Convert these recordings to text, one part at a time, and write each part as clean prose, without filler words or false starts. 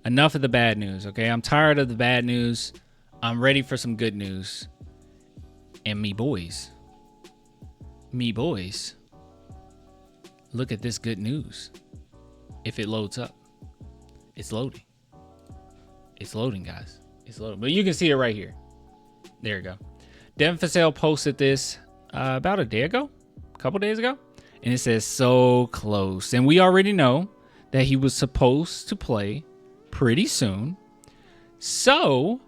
Enough of the bad news, okay? I'm tired of the bad news. I'm ready for some good news. And me boys, look at this good news. If it loads up, it's loading. It's loading, guys. It's loading. But you can see it right here. There you go. Devin Vassell posted this about a couple days ago. And it says, so close. And we already know that he was supposed to play pretty soon. So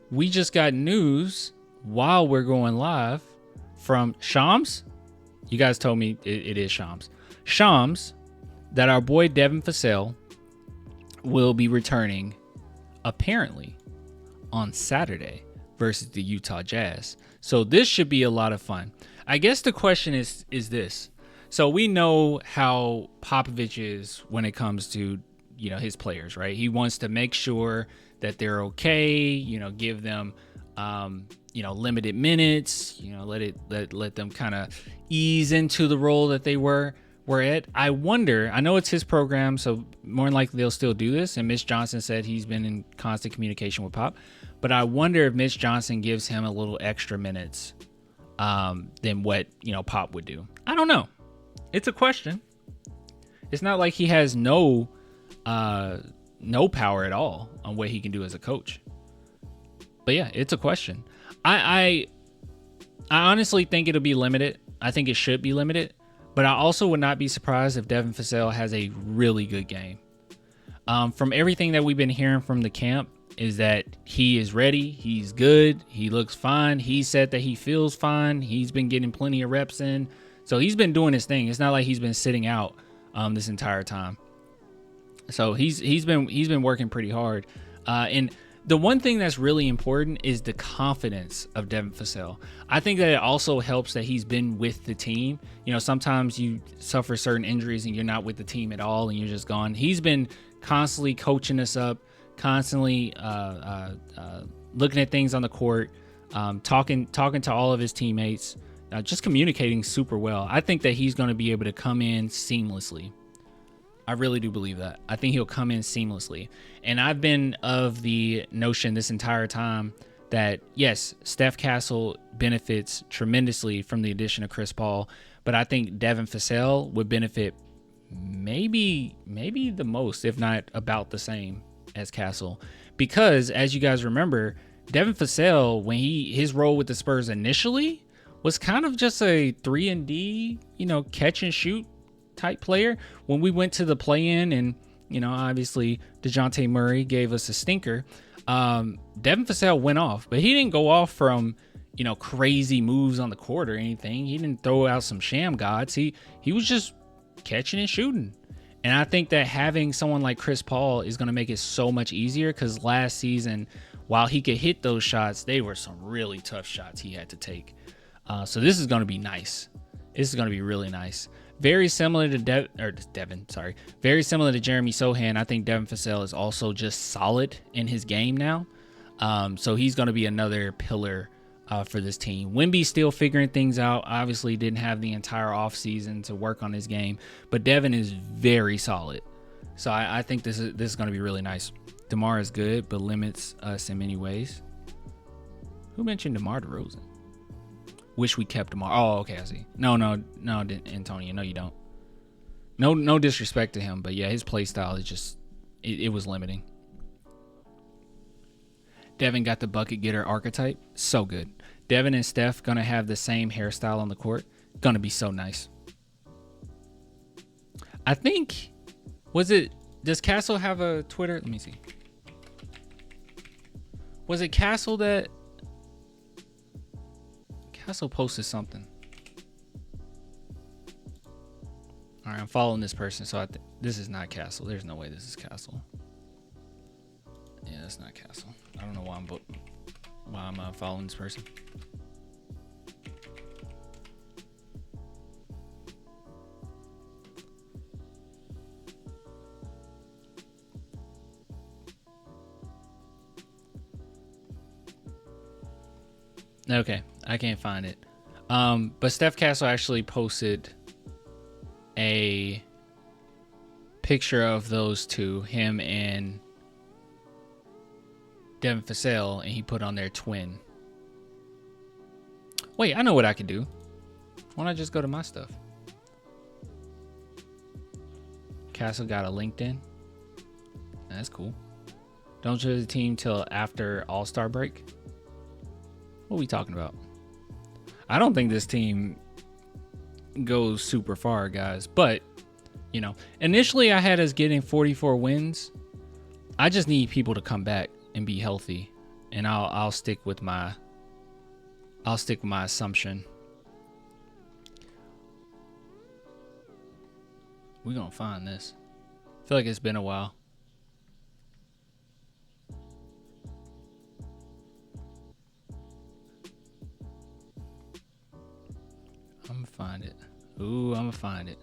we just got news while we're going live from Shams. You guys told me it is Shams. Shams, that our boy Devin Vassell will be returning apparently on Saturday versus the Utah Jazz. So this should be a lot of fun. I guess the question is this. So we know how Popovich is when it comes to, his players, right? He wants to make sure that they're okay, give them, limited minutes, let them kind of ease into the role that they were at. I wonder, I know it's his program, so more than likely they'll still do this. And Mitch Johnson said he's been in constant communication with Pop, but I wonder if Mitch Johnson gives him a little extra minutes than what, Pop would do. I don't know. It's a question. It's not like he has no power at all on what he can do as a coach. But yeah, it's a question. I honestly think it'll be limited. I think it should be limited. But I also would not be surprised if Devin Vassell has a really good game. From everything that we've been hearing from the camp is that he is ready. He's good. He looks fine. He said that he feels fine. He's been getting plenty of reps in. So he's been doing his thing. It's not like he's been sitting out this entire time. So he's been working pretty hard. And the one thing that's really important is the confidence of Devin Vassell. I think that it also helps that he's been with the team. Sometimes you suffer certain injuries and you're not with the team at all and you're just gone. He's been constantly coaching us up, constantly looking at things on the court, talking to all of his teammates, just communicating super well. I think that he's going to be able to come in seamlessly. I really do believe that. I think he'll come in seamlessly. And I've been of the notion this entire time that, yes, Steph Castle benefits tremendously from the addition of Chris Paul, but I think Devin Vassell would benefit maybe the most, if not about the same as Castle. Because, as you guys remember, Devin Vassell, when his role with the Spurs initially was kind of just a 3-and-D, catch and shoot type player. When we went to the play-in and, obviously DeJounte Murray gave us a stinker, Devin Vassell went off, but he didn't go off from, crazy moves on the court or anything. He didn't throw out some sham gods. He was just catching and shooting. And I think that having someone like Chris Paul is going to make it so much easier, because last season, while he could hit those shots, they were some really tough shots he had to take. So this is going to be nice. This is going to be really nice. Very similar to Devin. Very similar to Jeremy Sohan. I think Devin Vassell is also just solid in his game now. So he's going to be another pillar for this team. Wemby's still figuring things out. Obviously didn't have the entire offseason to work on his game, but Devin is very solid. So I think this is going to be really nice. DeMar is good, but limits us in many ways. Who mentioned DeMar DeRozan? Wish we kept DeMar. Oh, okay, I see. No, Antonio, no, you don't. No disrespect to him, but yeah, his play style is just, it was limiting. Devin got the bucket getter archetype. So good. Devin and Steph gonna have the same hairstyle on the court. Gonna be so nice. I think, does Castle have a Twitter? Let me see. Was it Castle that Castle posted something? All right, I'm following this person, so this is not Castle. There's no way this is Castle. Yeah, that's not Castle. I don't know why I'm following this person. Okay, I can't find it. But Steph Castle actually posted a picture of those two, him and Devin Vassell, and he put on their twin. Wait, I know what I could do. Why don't I just go to my stuff? Castle got a LinkedIn. That's cool. Don't join the team till after All-Star break. What are we talking about? I don't think this team goes super far, guys. But, you know, initially I had us getting 44 wins. I just need people to come back and be healthy, and I'll stick with my assumption. We're gonna find this. I feel like it's been a while. I'm gonna find it. Ooh, I'm gonna find it.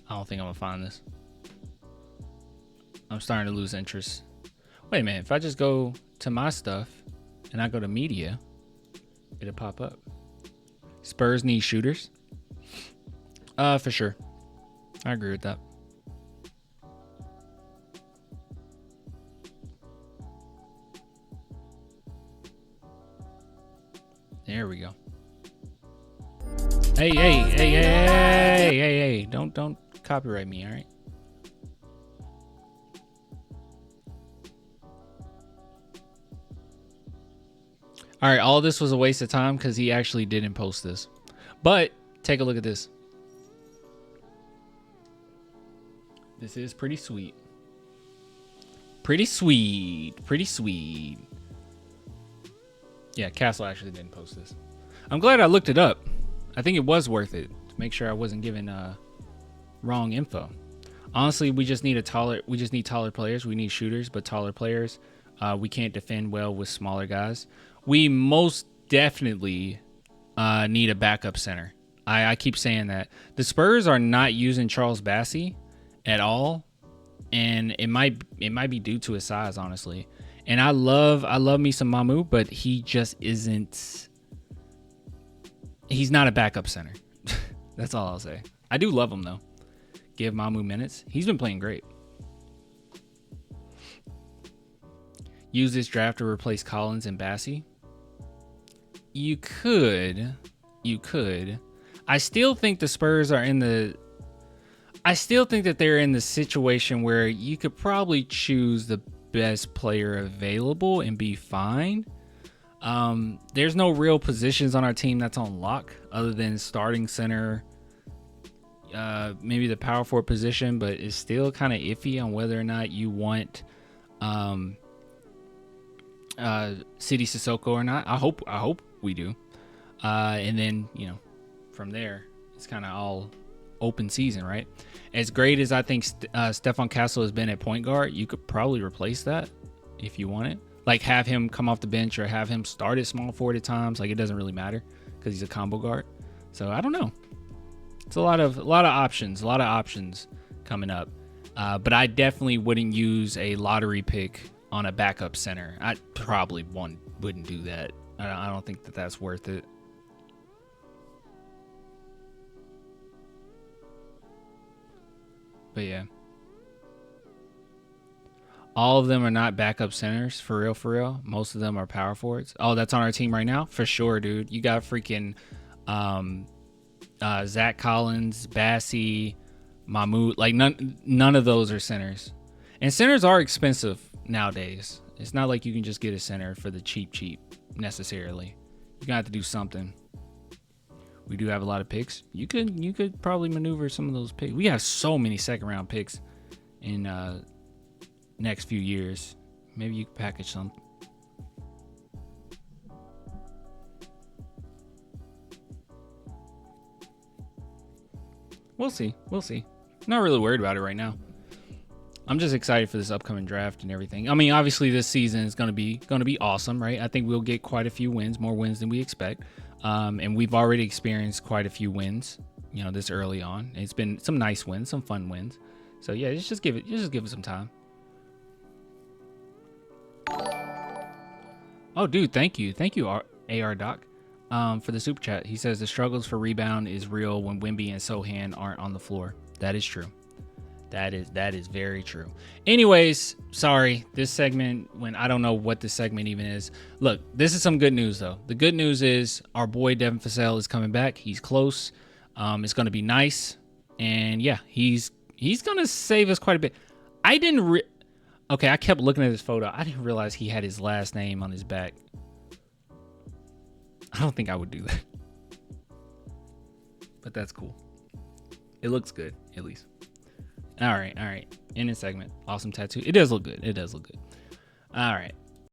I don't think I'm gonna find this. I'm starting to lose interest. Wait a minute, if I just go to my stuff and I go to media, it'll pop up. Spurs need shooters. For sure. I agree with that. There we go. Hey. Don't copyright me, all right? All right, all this was a waste of time because he actually didn't post this. But take a look at this. This is pretty sweet. Pretty sweet. Yeah, Castle actually didn't post this. I'm glad I looked it up. I think it was worth it to make sure I wasn't giving wrong info. Honestly, we just need taller players. We need shooters, but taller players. We can't defend well with smaller guys. We most definitely need a backup center. I keep saying that. The Spurs are not using Charles Bassey at all, and it might be due to his size, honestly. And I love me some Mamu, but he just isn't. He's not a backup center. That's all I'll say. I do love him though. Give Mamu minutes. He's been playing great. Use this draft to replace Collins and Bassey. You could. I still think the Spurs are in the. I still think that they're in the situation where you could probably choose the best player available and be fine. There's no real positions on our team that's on lock other than starting center, maybe the power forward position, but it's still kind of iffy on whether or not you want City Sissoko or not. I hope we do. And then, you know, from there, it's kind of all open season, right? As great as I think Stephon Castle has been at point guard, you could probably replace that if you want it. Like have him come off the bench or have him start at small forward at times. Like it doesn't really matter because he's a combo guard. So I don't know. It's a lot of options coming up. But I definitely wouldn't use a lottery pick on a backup center. I probably wouldn't do that. I don't think that that's worth it. But yeah. All of them are not backup centers, for real. Most of them are power forwards. Oh, that's on our team right now? For sure, dude. You got freaking Zach Collins, Bassey, Mahmoud. Like, none of those are centers. And centers are expensive nowadays. It's not like you can just get a center for the cheap, necessarily. You're going to have to do something. We do have a lot of picks. You could probably maneuver some of those picks. We have so many second-round picks in next few years. Maybe you could package some. We'll see. Not really worried about it right now. I'm just excited for this upcoming draft and everything. I mean, obviously this season is going to be awesome, right? I think we'll get quite a few wins, more wins than we expect. And we've already experienced quite a few wins, you know, this early on. It's been some nice wins, some fun wins. So yeah, just give it some time. Oh, dude, thank you, AR Doc, for the super chat. He says the struggles for rebound is real when Wemby and Sohan aren't on the floor. That is true. That is very true. Anyways, sorry, this segment, when I don't know what this segment even is. Look, this is some good news though. The good news is our boy Devin Vassell is coming back. He's close. It's gonna be nice, and yeah, he's gonna save us quite a bit. Okay, I kept looking at his photo. I didn't realize he had his last name on his back. I don't think I would do that, but that's cool. It looks good, at least. All right. In this segment, awesome tattoo. It does look good. All right.